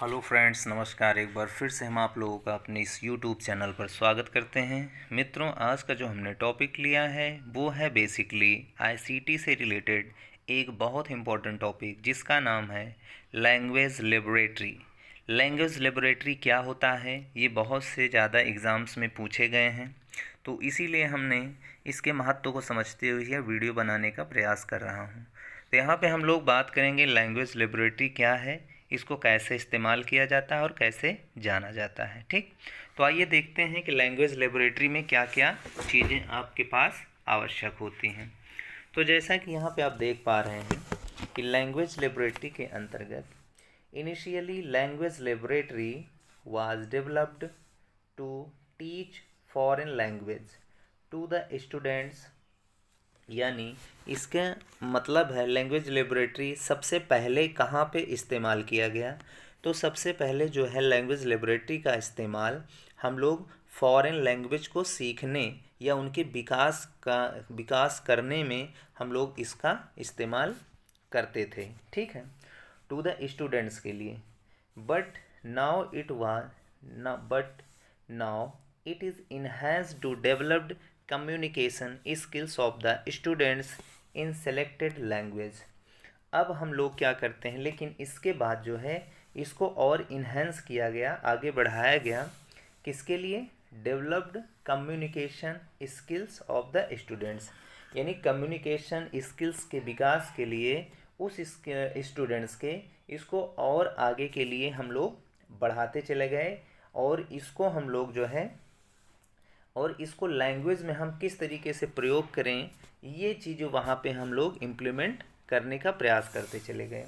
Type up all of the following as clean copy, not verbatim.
Hello friends, नमस्कार। एक बार फिर से हम आप लोगों का अपने इस यूट्यूब चैनल पर स्वागत करते हैं। मित्रों, आज का जो हमने टॉपिक लिया है वो है बेसिकली आईसीटी से रिलेटेड एक बहुत इम्पॉर्टेंट टॉपिक जिसका नाम है लैंग्वेज लेबोरेटरी। लैंग्वेज लेबोरेटरी क्या होता है, ये बहुत से ज़्यादा एग्ज़ाम्स में पूछे गए हैं, तो इसीलिए हमने इसके महत्व को समझते हुए यह वीडियो बनाने का प्रयास कर रहा हूँ। तो यहाँ पे हम लोग बात करेंगे लैंग्वेज लेबोरेटरी क्या है, इसको कैसे इस्तेमाल किया जाता है और कैसे जाना जाता है। ठीक, तो आइए देखते हैं कि लैंग्वेज लेबोरेटरी में क्या क्या चीज़ें आपके पास आवश्यक होती हैं। तो जैसा कि यहाँ पे आप देख पा रहे हैं कि लैंग्वेज लेबोरेटरी के अंतर्गत initially language laboratory was developed to teach foreign language to the students. यानी इसका मतलब है लैंग्वेज लेबोरेटरी सबसे पहले कहाँ पे इस्तेमाल किया गया। तो सबसे पहले जो है लैंग्वेज लेबोरेटरी का इस्तेमाल हम लोग फॉरेन लैंग्वेज को सीखने या उनके विकास करने में हम लोग इसका इस्तेमाल करते थे। ठीक है, टू द स्टूडेंट्स के लिए। But now it is enhanced to developed communication skills of the students in selected language. अब हम लोग क्या करते हैं, लेकिन इसके बाद जो है इसको और इन्हेंस किया गया, आगे बढ़ाया गया। किसके लिए? Developed communication skills of the students, यानी कम्युनिकेशन स्किल्स के विकास के लिए उस स्टूडेंट्स के इसको और आगे के लिए हम लोग बढ़ाते चले गए। और इसको हम लोग जो है और इसको लैंग्वेज में हम किस तरीके से प्रयोग करें, ये चीज़ वहाँ पे हम लोग इम्प्लीमेंट करने का प्रयास करते चले गए।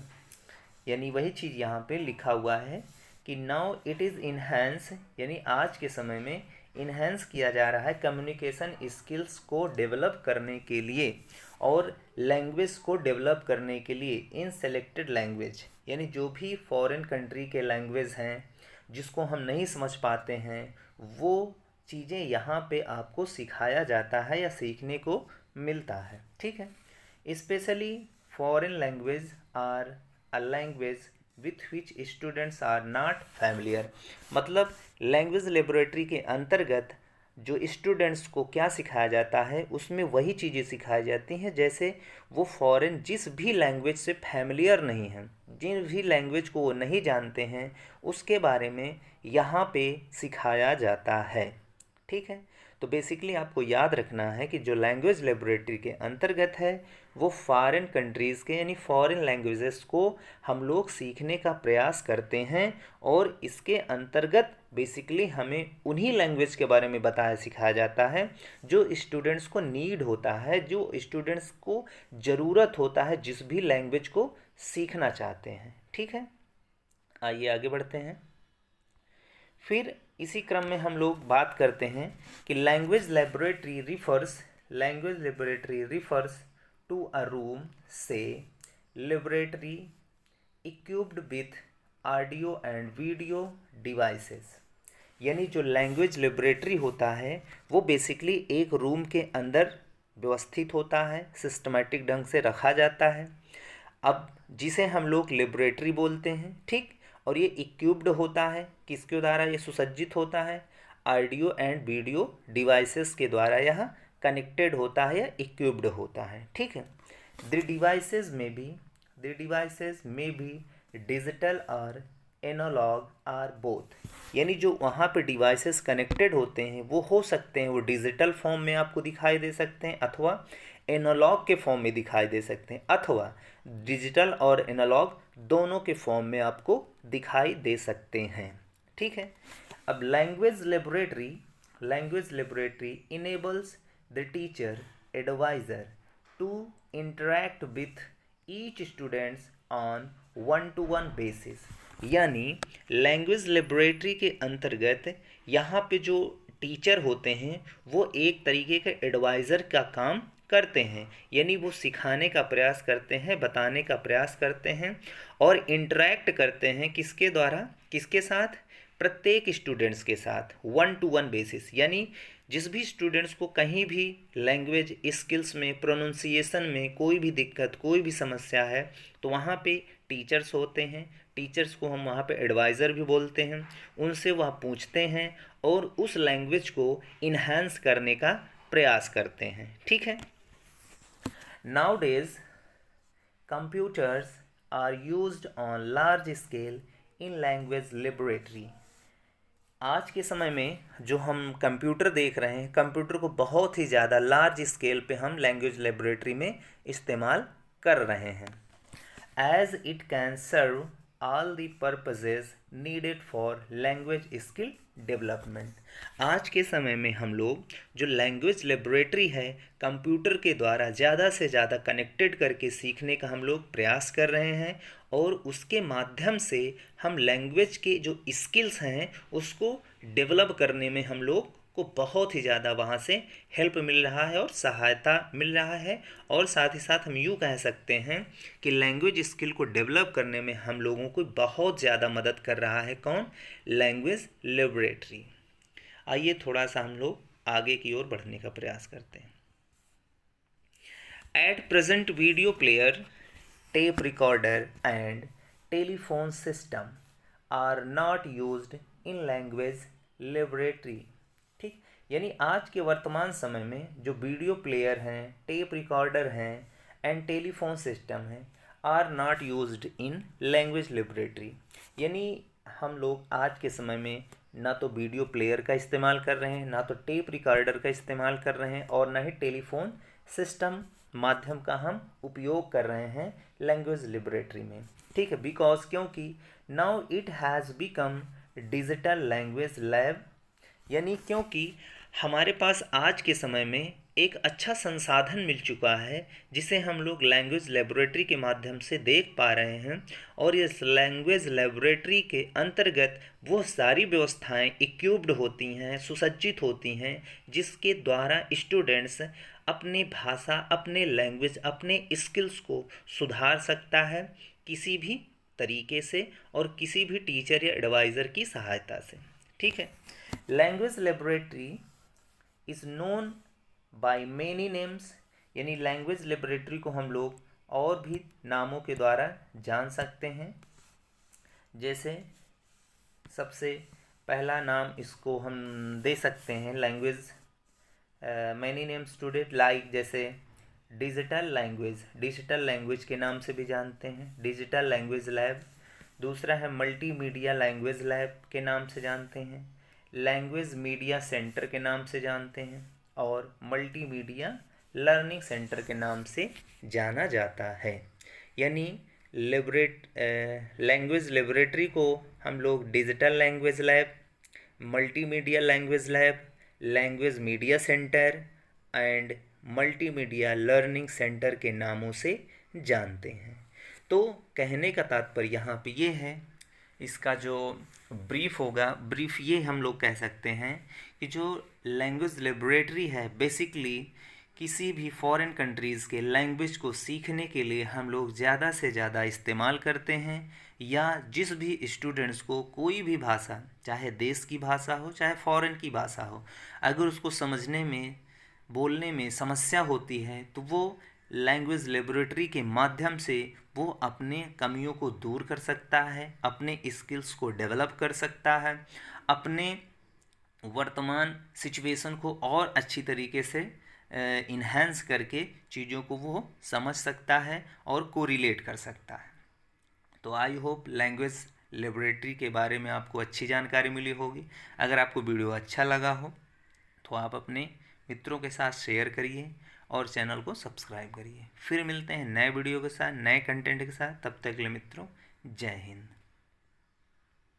यानी वही चीज़ यहाँ पे लिखा हुआ है कि नाउ इट इज़ इन्हेंस, यानी आज के समय में इन्हेंस किया जा रहा है कम्युनिकेशन स्किल्स को डेवलप करने के लिए और लैंग्वेज को डेवलप करने के लिए इन सेलेक्टेड लैंग्वेज। यानी जो भी फॉरेन कंट्री के लैंग्वेज हैं जिसको हम नहीं समझ पाते हैं, वो चीज़ें यहाँ पे आपको सिखाया जाता है या सीखने को मिलता है। ठीक है, specially foreign language are a language with which students are not familiar. मतलब लैंग्वेज लेबोरेटरी के अंतर्गत जो स्टूडेंट्स को क्या सिखाया जाता है, उसमें वही चीज़ें सिखाई जाती हैं जैसे वो फॉरेन जिस भी लैंग्वेज से फैमिलियर नहीं हैं, जिन भी लैंग्वेज को वो नहीं जानते हैं, उसके बारे में यहाँ पे सिखाया जाता है। ठीक है, तो बेसिकली आपको याद रखना है कि जो लैंग्वेज लेबोरेटरी के अंतर्गत है वो फॉरेन कंट्रीज़ के यानी फॉरेन लैंग्वेजेस को हम लोग सीखने का प्रयास करते हैं। और इसके अंतर्गत बेसिकली हमें उन्हीं लैंग्वेज के बारे में बताया सिखाया जाता है जो स्टूडेंट्स को नीड होता है, जो स्टूडेंट्स को ज़रूरत होता है जिस भी लैंग्वेज को सीखना चाहते हैं। ठीक है, आइए आगे बढ़ते हैं। फिर इसी क्रम में हम लोग बात करते हैं कि language laboratory refers to a room से laboratory equipped with audio and video devices. यानी जो लैंग्वेज लेबोरेटरी होता है वो बेसिकली एक रूम के अंदर व्यवस्थित होता है, सिस्टमेटिक ढंग से रखा जाता है। अब जिसे हम लोग लेबोरेटरी बोलते हैं, ठीक, और ये इक्विप्ड होता है, किसके द्वारा ये सुसज्जित होता है? ऑडियो एंड वीडियो डिवाइसेस के द्वारा यह कनेक्टेड होता है या इक्विप्ड होता है। ठीक है, द डिवाइसेस में भी डिजिटल और एनालॉग आर बोथ। यानी जो वहाँ पे डिवाइसेस कनेक्टेड होते हैं वो हो सकते हैं, वो डिजिटल फॉर्म में आपको दिखाई दे सकते हैं अथवा एनालॉग के फॉर्म में दिखाई दे सकते हैं, अथवा डिजिटल और एनालॉग दोनों के फॉर्म में आपको दिखाई दे सकते हैं। ठीक है, अब language laboratory enables the teacher adviser to interact with each students on one to one basis. यानी लैंग्वेज लेबोरेटरी के अंतर्गत यहाँ पे जो टीचर होते हैं वो एक तरीके के एडवाइज़र का काम करते हैं, यानी वो सिखाने का प्रयास करते हैं, बताने का प्रयास करते हैं और इंटरैक्ट करते हैं किसके द्वारा, किसके साथ? प्रत्येक स्टूडेंट्स के साथ वन टू वन बेसिस। यानी जिस भी स्टूडेंट्स को कहीं भी लैंग्वेज स्किल्स में, प्रोनाउंसिएशन में कोई भी दिक्कत, कोई भी समस्या है, तो वहाँ पे टीचर्स होते हैं, टीचर्स को हम वहाँ पे एडवाइज़र भी बोलते हैं, उनसे वह पूछते हैं और उस लैंग्वेज को इन्हांस करने का प्रयास करते हैं। ठीक है। Nowadays computers are used on large scale in language laboratory। आज के समय में जो हम कंप्यूटर देख रहे हैं, कंप्यूटर को बहुत ही ज़्यादा लार्ज स्केल पे हम लैंग्वेज लेबोरेटरी में इस्तेमाल कर रहे हैं। As it can serve all the purposes needed for language skill development. आज के समय में हम लोग जो लैंग्वेज लेबोरेटरी है, कंप्यूटर के द्वारा ज़्यादा से ज़्यादा कनेक्टेड करके सीखने का हम लोग प्रयास कर रहे हैं और उसके माध्यम से हम लैंग्वेज के जो स्किल्स हैं उसको डेवलप करने में हम लोग को बहुत ही ज़्यादा वहाँ से हेल्प मिल रहा है और सहायता मिल रहा है। और साथ ही साथ हम यूँ कह सकते हैं कि लैंग्वेज स्किल को डेवलप करने में हम लोगों को बहुत ज़्यादा मदद कर रहा है कौन? Language laboratory. आइए थोड़ा सा हम लोग आगे की ओर बढ़ने का प्रयास करते हैं। At present video player, tape recorder and telephone system are not used in language laboratory. ठीक, यानी आज के वर्तमान समय में जो वीडियो प्लेयर हैं, टेप रिकॉर्डर हैं एंड टेलीफोन सिस्टम हैं are not used in language laboratory. यानी हम लोग आज के समय में ना तो वीडियो प्लेयर का इस्तेमाल कर रहे हैं, ना तो टेप रिकॉर्डर का इस्तेमाल कर रहे हैं और ना ही टेलीफोन सिस्टम माध्यम का हम उपयोग कर रहे हैं लैंग्वेज लेबोरेटरी में। ठीक है, बिकॉज क्योंकि now it has become digital language lab. यानी क्योंकि हमारे पास आज के समय में एक अच्छा संसाधन मिल चुका है जिसे हम लोग लैंग्वेज लेबोरेटरी के माध्यम से देख पा रहे हैं और इस लैंग्वेज लेबोरेटरी के अंतर्गत वो सारी व्यवस्थाएं इक्विप्ड होती हैं, सुसज्जित होती हैं, जिसके द्वारा स्टूडेंट्स अपनी भाषा, अपने लैंग्वेज, अपने स्किल्स को सुधार सकता है किसी भी तरीके से और किसी भी टीचर या एडवाइज़र की सहायता से। ठीक है। Language laboratory is known by many names. यानी लैंग्वेज लेबोरेटरी को हम लोग और भी नामों के द्वारा जान सकते हैं। जैसे सबसे पहला नाम इसको हम दे सकते हैं language many names student like, जैसे डिजिटल लैंग्वेज के नाम से भी जानते हैं, डिजिटल लैंग्वेज लैब। दूसरा है मल्टीमीडिया लैंग्वेज लैब के नाम से जानते हैं, लैंग्वेज मीडिया सेंटर के नाम से जानते हैं और मल्टीमीडिया लर्निंग सेंटर के नाम से जाना जाता है। यानी लैंग्वेज लेबोरेटरी को हम लोग digital language lab, multimedia language lab, language media centre and multimedia learning centre के नामों से जानते हैं। तो कहने का तात्पर्य यहाँ पे ये है, इसका जो ब्रीफ होगा, ब्रीफ ये हम लोग कह सकते हैं कि जो लैंग्वेज लेबोरेटरी है बेसिकली किसी भी फॉरेन कंट्रीज़ के लैंग्वेज को सीखने के लिए हम लोग ज़्यादा से ज़्यादा इस्तेमाल करते हैं, या जिस भी स्टूडेंट्स को कोई भी भाषा, चाहे देश की भाषा हो चाहे फॉरेन की भाषा हो, अगर उसको समझने में, बोलने में समस्या होती है तो वो लैंग्वेज लेबोरेटरी के माध्यम से वो अपने कमियों को दूर कर सकता है, अपने स्किल्स को डेवलप कर सकता है, अपने वर्तमान सिचुएशन को और अच्छी तरीके से इन्हेंस करके चीज़ों को वो समझ सकता है और कोरिलेट कर सकता है। तो आई होप लैंग्वेज लेबोरेटरी के बारे में आपको अच्छी जानकारी मिली होगी। अगर आपको वीडियो अच्छा लगा हो तो आप अपने मित्रों के साथ शेयर करिए और चैनल को सब्सक्राइब करिए। फिर मिलते हैं नए वीडियो के साथ, नए कंटेंट के साथ। तब तक के लिए मित्रों, जय हिंद।